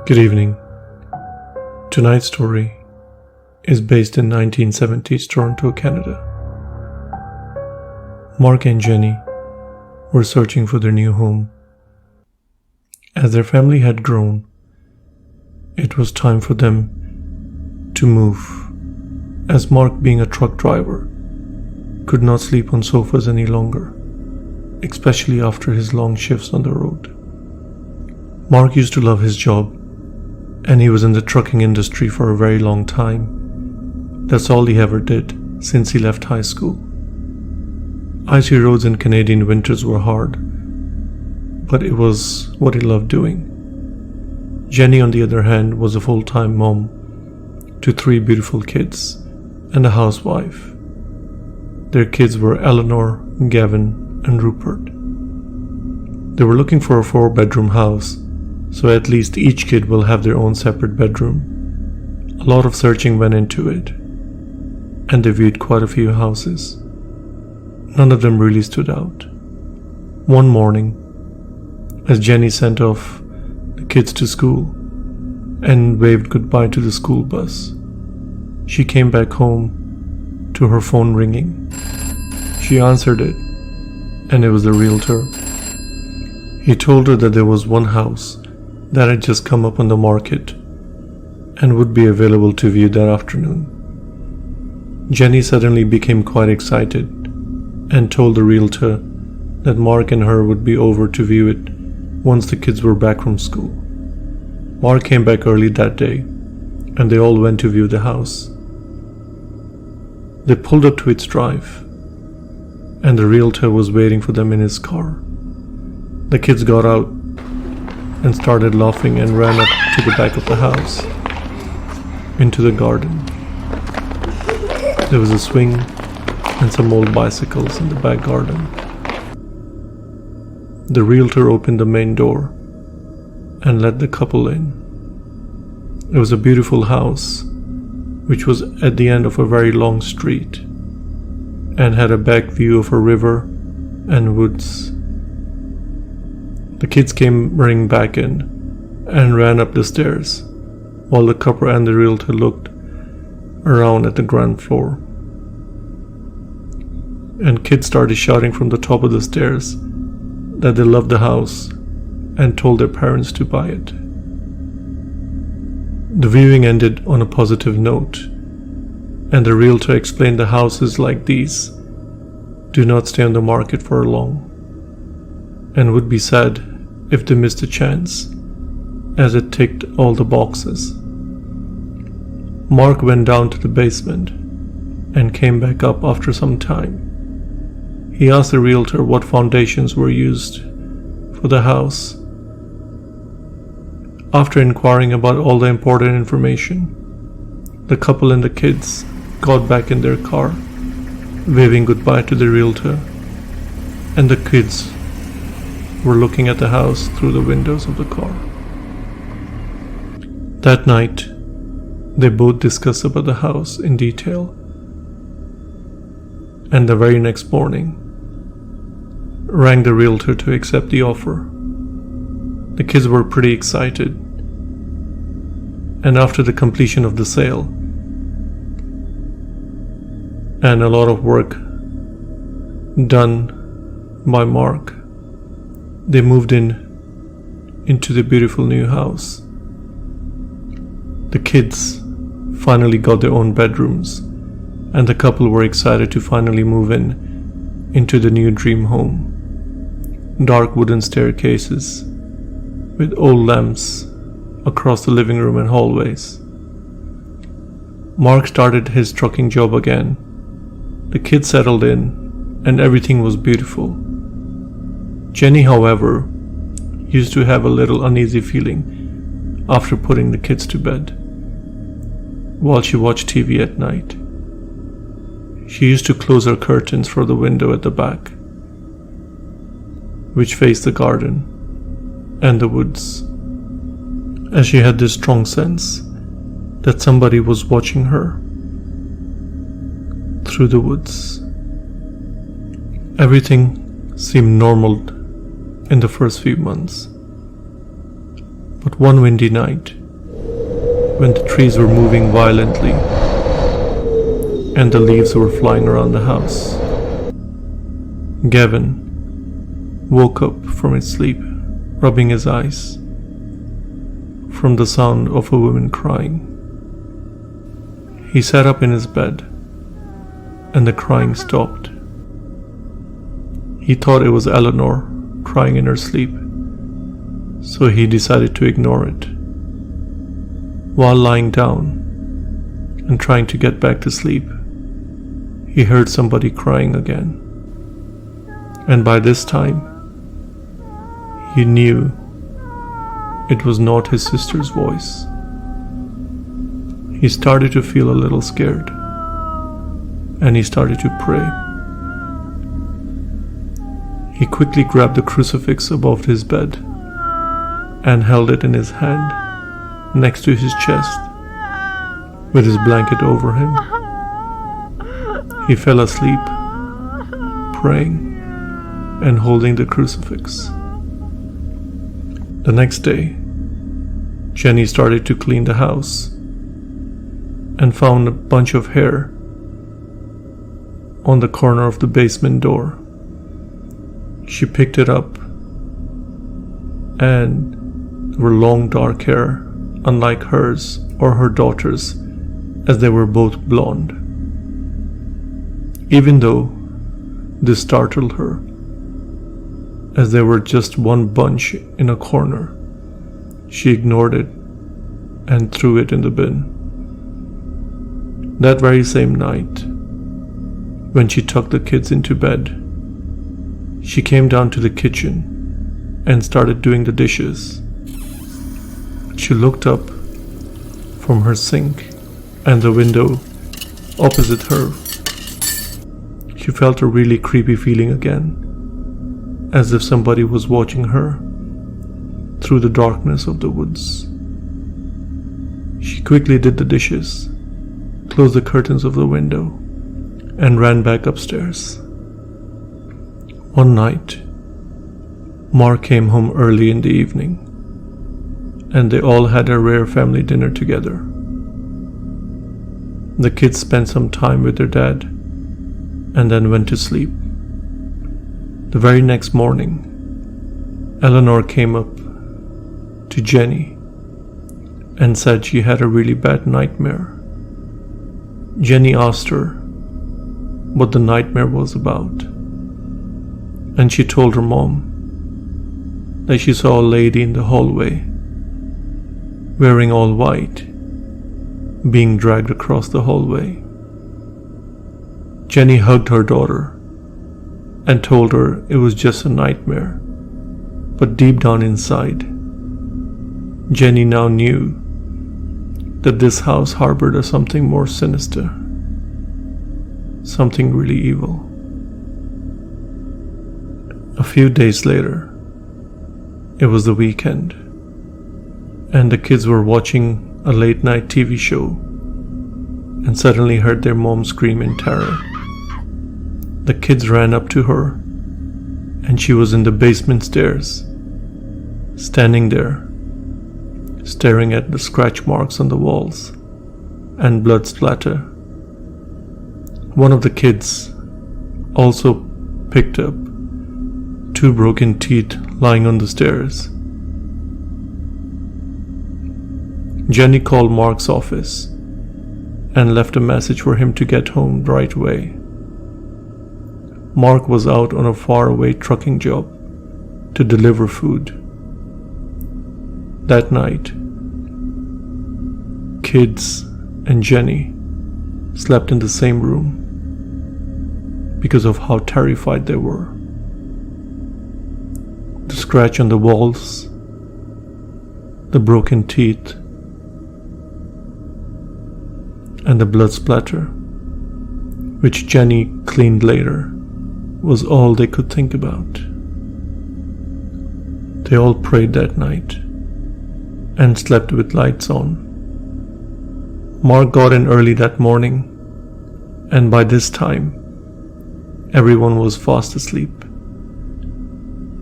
Good evening. Tonight's story is based in 1970s Toronto, Canada. Mark and Jenny were searching for their new home. As their family had grown, it was time for them to move, as Mark, being a truck driver, could not sleep on sofas any longer, especially after his long shifts on the road. Mark used to love his job, and he was in the trucking industry for a very long time. That's all he ever did since he left high school. Icy roads in Canadian winters were hard, but it was what he loved doing. Jenny, on the other hand, was a full-time mom to 3 beautiful kids and a housewife. Their kids were Eleanor, Gavin, and Rupert. They were looking for a 4-bedroom house, so at least each kid will have their own separate bedroom. A lot of searching went into it, and they viewed quite a few houses. None of them really stood out. One morning, as Jenny sent off the kids to school and waved goodbye to the school bus, she came back home to her phone ringing. She answered it, and it was the realtor. He told her that there was one house that had just come up on the market and would be available to view that afternoon. Jenny suddenly became quite excited and told the realtor that Mark and her would be over to view it once the kids were back from school. Mark came back early that day, and they all went to view the house. They pulled up to its drive, and the realtor was waiting for them in his car. The kids got out and started laughing and ran up to the back of the house, into the garden. There was a swing and some old bicycles in the back garden. The realtor opened the main door and let the couple in. It was a beautiful house, which was at the end of a very long street and had a back view of a river and woods. The kids came running back in and ran up the stairs, while the couple and the realtor looked around at the ground floor. And kids started shouting from the top of the stairs that they loved the house and told their parents to buy it. The viewing ended on a positive note, and the realtor explained the houses like these do not stay on the market for long, and would be sad if they missed a chance, as it ticked all the boxes. Mark went down to the basement and came back up after some time. He asked the realtor what foundations were used for the house. After inquiring about all the important information, the couple and the kids got back in their car, waving goodbye to the realtor, and the kids were looking at the house through the windows of the car. That night, they both discussed about the house in detail, and the very next morning, rang the realtor to accept the offer. The kids were pretty excited, and after the completion of the sale and a lot of work done by Mark, they moved into the beautiful new house. The kids finally got their own bedrooms, and the couple were excited to finally move into the new dream home. Dark wooden staircases with old lamps across the living room and hallways. Mark started his trucking job again. The kids settled in, and everything was beautiful. Jenny, however, used to have a little uneasy feeling after putting the kids to bed. While she watched TV at night, she used to close her curtains for the window at the back, which faced the garden and the woods, as she had this strong sense that somebody was watching her through the woods. Everything seemed normal in the first few months. But one windy night, when the trees were moving violently and the leaves were flying around the house, Gavin woke up from his sleep, rubbing his eyes, from the sound of a woman crying. He sat up in his bed, and the crying stopped. He thought it was Eleanor crying in her sleep, so he decided to ignore it. While lying down and trying to get back to sleep, he heard somebody crying again. And by this time, he knew it was not his sister's voice. He started to feel a little scared, and he started to pray. He quickly grabbed the crucifix above his bed and held it in his hand next to his chest with his blanket over him. He fell asleep, praying and holding the crucifix. The next day, Jenny started to clean the house and found a bunch of hair on the corner of the basement door. She picked it up, and there were long dark hair, unlike hers or her daughter's, as they were both blonde. Even though this startled her, as they were just one bunch in a corner, she ignored it and threw it in the bin. That very same night, when she tucked the kids into bed, she came down to the kitchen and started doing the dishes. She looked up from her sink and the window opposite her. She felt a really creepy feeling again, as if somebody was watching her through the darkness of the woods. She quickly did the dishes, closed the curtains of the window, and ran back upstairs. One night, Mark came home early in the evening, and they all had a rare family dinner together. The kids spent some time with their dad and then went to sleep. The very next morning, Eleanor came up to Jenny and said she had a really bad nightmare. Jenny asked her what the nightmare was about, and she told her mom that she saw a lady in the hallway, wearing all white, being dragged across the hallway. Jenny hugged her daughter and told her it was just a nightmare, but deep down inside, Jenny now knew that this house harbored something more sinister, something really evil. A few days later, it was the weekend, and the kids were watching a late night TV show and suddenly heard their mom scream in terror. The kids ran up to her, and she was in the basement stairs, standing there, staring at the scratch marks on the walls and blood splatter. One of the kids also picked up 2 broken teeth lying on the stairs. Jenny called Mark's office and left a message for him to get home right away. Mark was out on a faraway trucking job to deliver food. That night, kids and Jenny slept in the same room because of how terrified they were. The scratch on the walls, the broken teeth, and the blood splatter, which Jenny cleaned later, was all they could think about. They all prayed that night and slept with lights on. Mark got in early that morning, and by this time, everyone was fast asleep.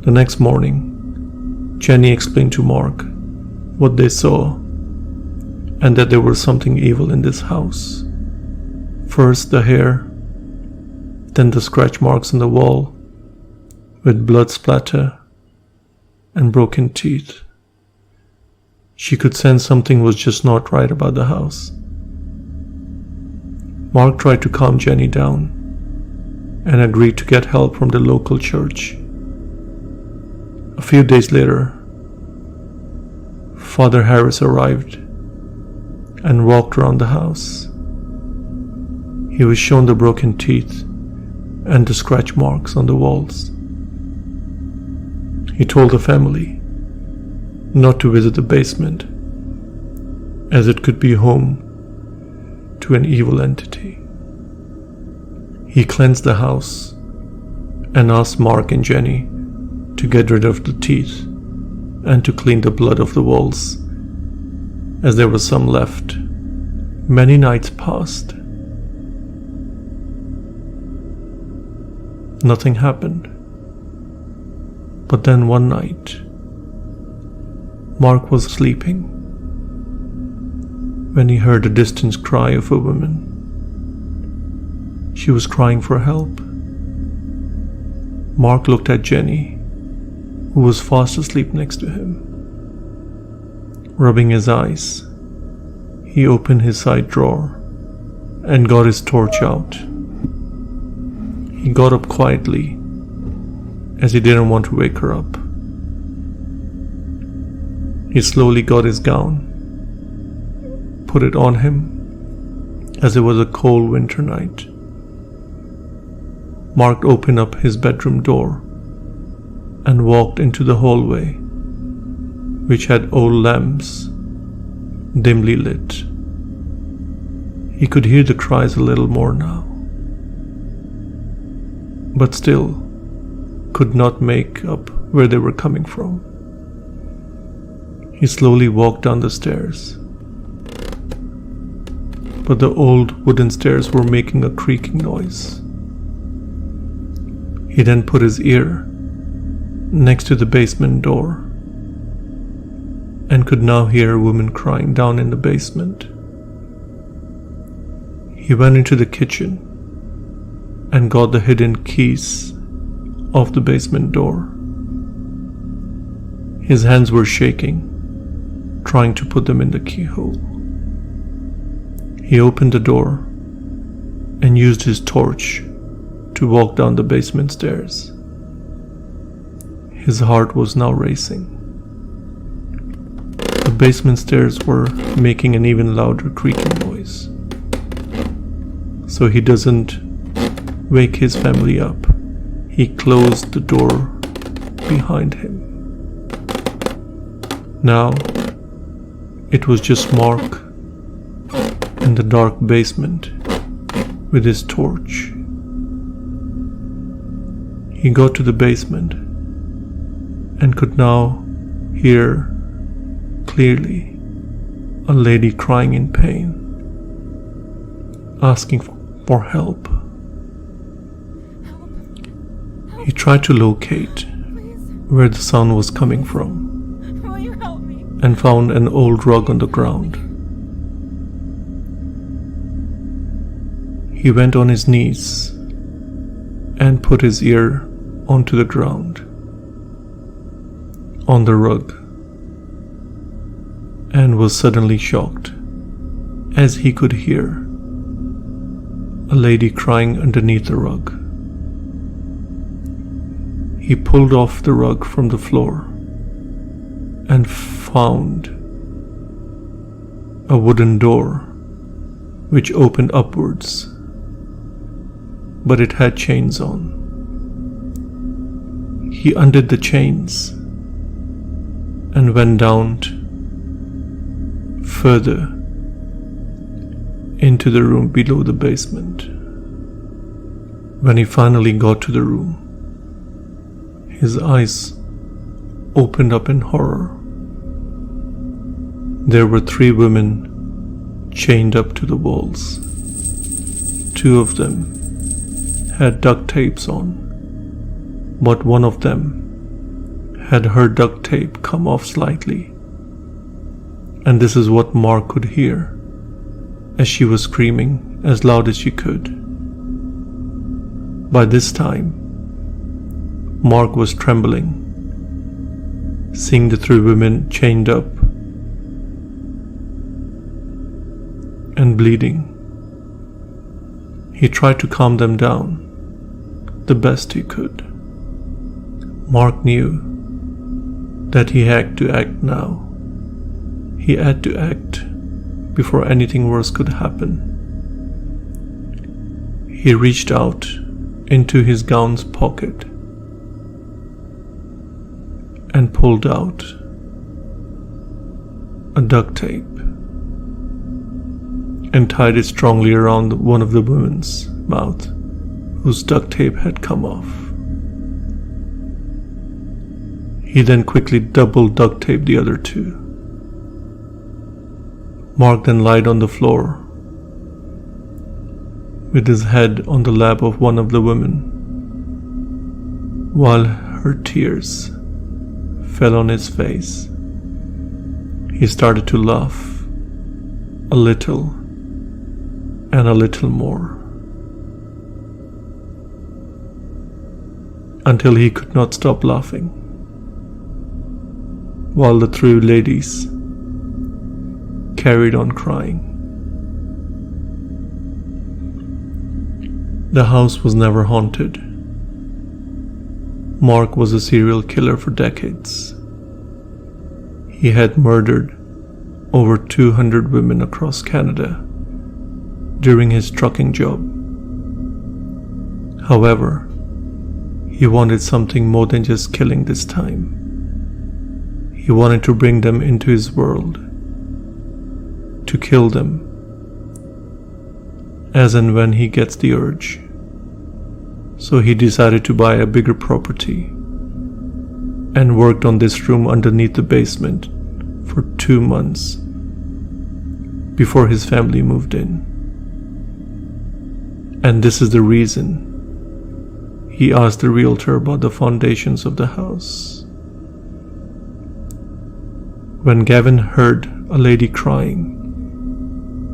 The next morning, Jenny explained to Mark what they saw and that there was something evil in this house. First the hair, then the scratch marks on the wall with blood splatter and broken teeth. She could sense something was just not right about the house. Mark tried to calm Jenny down and agreed to get help from the local church. A few days later, Father Harris arrived and walked around the house. He was shown the broken teeth and the scratch marks on the walls. He told the family not to visit the basement, as it could be home to an evil entity. He cleansed the house and asked Mark and Jenny to get rid of the teeth and to clean the blood off the walls, as there was some left. Many nights passed. Nothing happened. But then one night, Mark was sleeping when he heard a distant cry of a woman. She was crying for help. Mark looked at Jenny, who was fast asleep next to him. Rubbing his eyes, he opened his side drawer and got his torch out. He got up quietly, as he didn't want to wake her up. He slowly got his gown, put it on him, as it was a cold winter night. Mark opened up his bedroom door and walked into the hallway, which had old lamps dimly lit. He could hear the cries a little more now, but still could not make up where they were coming from. He slowly walked down the stairs, but the old wooden stairs were making a creaking noise. He then put his ear next to the basement door and could now hear a woman crying down in the basement. He went into the kitchen and got the hidden keys of the basement door. His hands were shaking, trying to put them in the keyhole. He opened the door and used his torch to walk down the basement stairs. His heart was now racing. The basement stairs were making an even louder creaking noise. So he doesn't wake his family up, he closed the door behind him. Now, it was just Mark in the dark basement with his torch. He got to the basement and could now hear clearly a lady crying in pain, asking for help. He tried to locate where the sound was coming from and found an old rug on the ground. He went on his knees and put his ear onto the ground on the rug and was suddenly shocked as he could hear a lady crying underneath the rug. He pulled off the rug from the floor and found a wooden door which opened upwards, but it had chains on. He undid the chains and went down further into the room below the basement. When he finally got to the room, his eyes opened up in horror. There were 3 women chained up to the walls. 2 of them had duct tapes on, but one of them had her duct tape come off slightly And this is what Mark could hear as she was screaming as loud as she could. By this time, Mark was trembling, seeing the three women chained up and bleeding. He tried to calm them down the best he could. Mark knew that he had to act now. He had to act before anything worse could happen. He reached out into his gown's pocket and pulled out a duct tape and tied it strongly around one of the women's mouth, whose duct tape had come off. He then quickly double duct taped the other two. Mark then lied on the floor with his head on the lap of one of the women, while her tears fell on his face. He started to laugh, a little and a little more, until he could not stop laughing, while the three ladies carried on crying. The house was never haunted. Mark was a serial killer for decades. He had murdered over 200 women across Canada during his trucking job. However, he wanted something more than just killing this time. He wanted to bring them into his world, to kill them as and when he gets the urge. So he decided to buy a bigger property and worked on this room underneath the basement for 2 months before his family moved in. And this is the reason he asked the realtor about the foundations of the house. When Gavin heard a lady crying,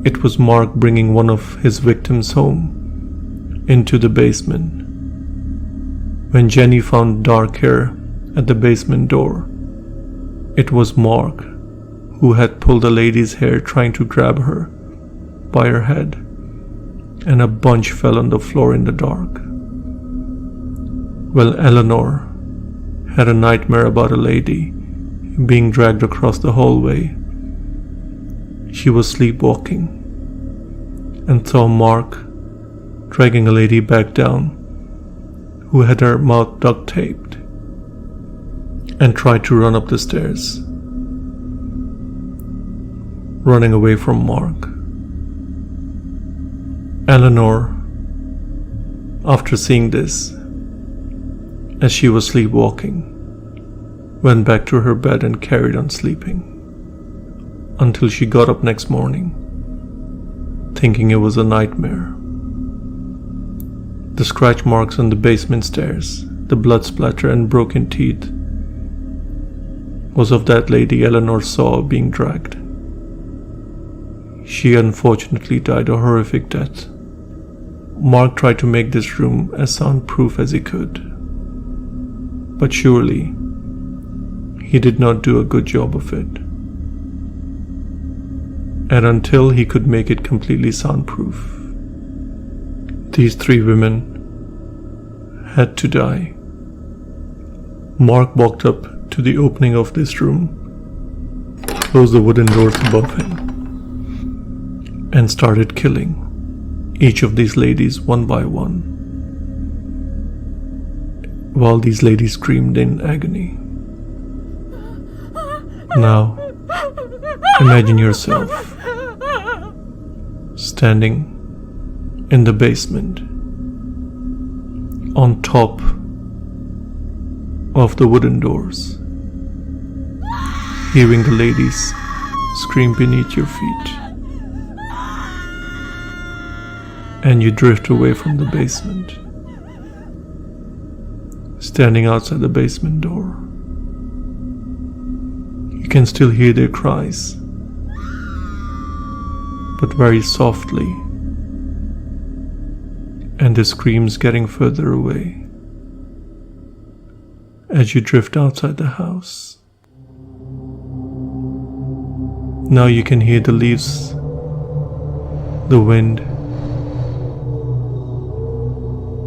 it was Mark bringing one of his victims home into the basement. When Jenny found dark hair at the basement door, it was Mark who had pulled the lady's hair trying to grab her by her head, and a bunch fell on the floor in the dark. Well, Eleanor had a nightmare about a lady being dragged across the hallway. She was sleepwalking and saw Mark dragging a lady back down who had her mouth duct taped and tried to run up the stairs, running away from Mark. Eleanor, after seeing this, as she was sleepwalking, went back to her bed and carried on sleeping until she got up next morning, thinking it was a nightmare. The scratch marks on the basement stairs, the blood splatter and broken teeth was of that lady Eleanor saw being dragged. She unfortunately died a horrific death. Mark tried to make this room as soundproof as he could, but surely he did not do a good job of it. And until he could make it completely soundproof, these three women had to die. Mark walked up to the opening of this room, closed the wooden doors above him, and started killing each of these ladies one by one, while these ladies screamed in agony. Now, imagine yourself standing in the basement on top of the wooden doors, hearing the ladies scream beneath your feet, and you drift away from the basement, standing outside the basement door. You can still hear their cries but very softly, and the screams getting further away as you drift outside the house. Now you can hear the leaves, the wind,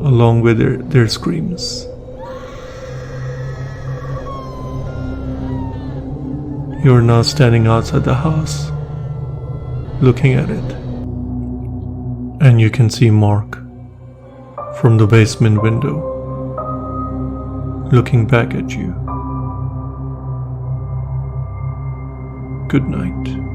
along with their screams. You're now standing outside the house, looking at it, and you can see Mark from the basement window, looking back at you. Good night.